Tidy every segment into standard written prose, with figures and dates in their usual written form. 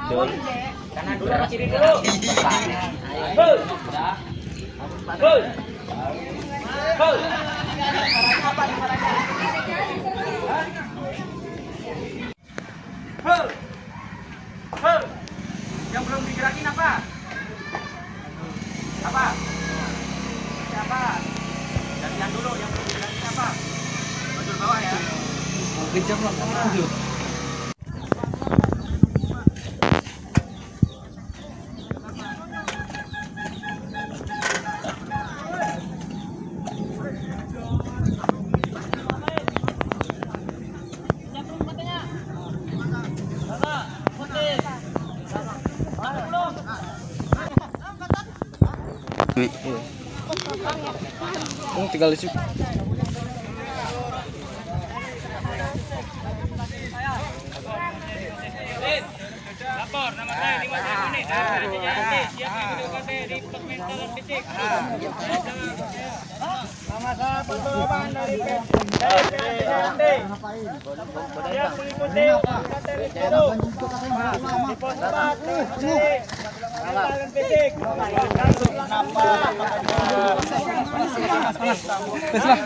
Kanan dulu, kiri dulu. Ayo. Yang belum digerakin apa? Apa? Siapa? Gantian dulu yang belum digerakin apa? Bajul bawah ya. Kejam lah. Tinggal di situ. Lapor nama saya Dimas Yasuni dari JJT siap video KT di Pementalan Fisik. Nama saya Pantoloban dari PNT. Siap mengikuti materi itu di pos 4 dari Pementalan Fisik.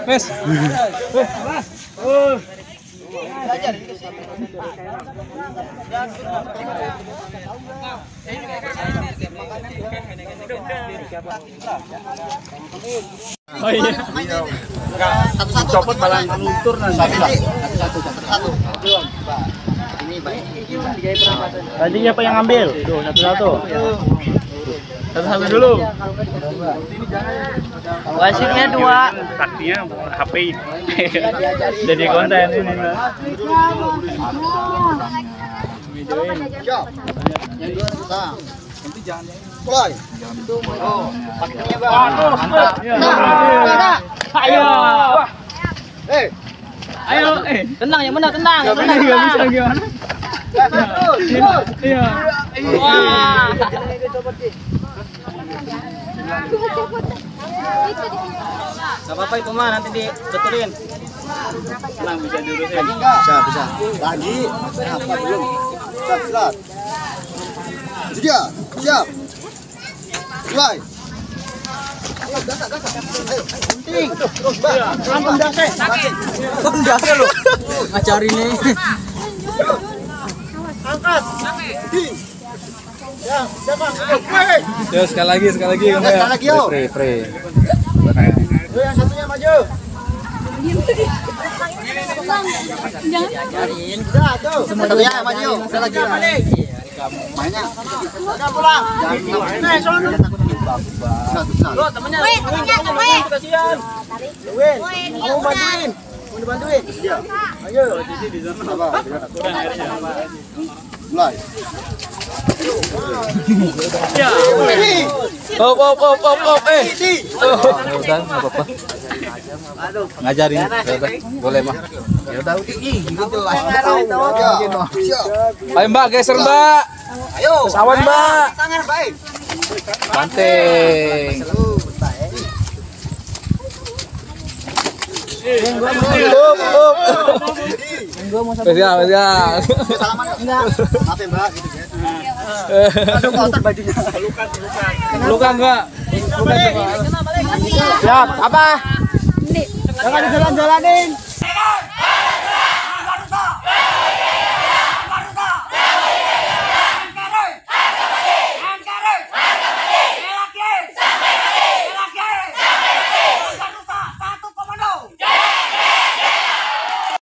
Pes. Oh iya. Satu-satu copot malah luntur nanti. Satu. Ini baik. Tadi siapa yang ambil? Tuh, satu-satu. Satu-satu dulu. Wasitnya 2. Saktinya HP. Jadi konten ini. Siap. Yang dua kita. Nanti jangan mulai. Oh, pakainya Bang. Mantap. Ayo. Ayo. Tenang yang benar, tenang. Enggak bisa gimana? Iya. Wah. Gak apa-apa itu mah nanti dibetulin. Tenang bisa diurusin. Bisa. Lagi. Apa belum? Siap. Siap. Mulai. Penting. Terus, Bang. Pelan dase. Dase lu. Ngajarin nih. Angkat. Ya, Bang. Yo, sekali lagi. Sekali lagi, yo. Pre. Yang satunya maju. Diajarin. Udah tuh. Satunya maju. Udah lagi. Mainnya. Udah pulang. Lo temennya. Kasihan. Win. Kamu bantuin. Mau dibantuin? Iya. Ayo. Di sana. Mulai. Ya. Op. Udah, enggak apa-apa. Ngajarin. Boleh, Mah. Ya udah gitu lah. Ayo, Mbak, geser, Mbak. Ayo. Pesawan, Mbak. Tangan baik. Banting. Up. Spesial. Salaman enggak? Maaf ya, Mbak, gitu ya. Aduh, kotor bajunya. Lukan, Mbak. Siap, apa? Jangan dijalan-jalanin.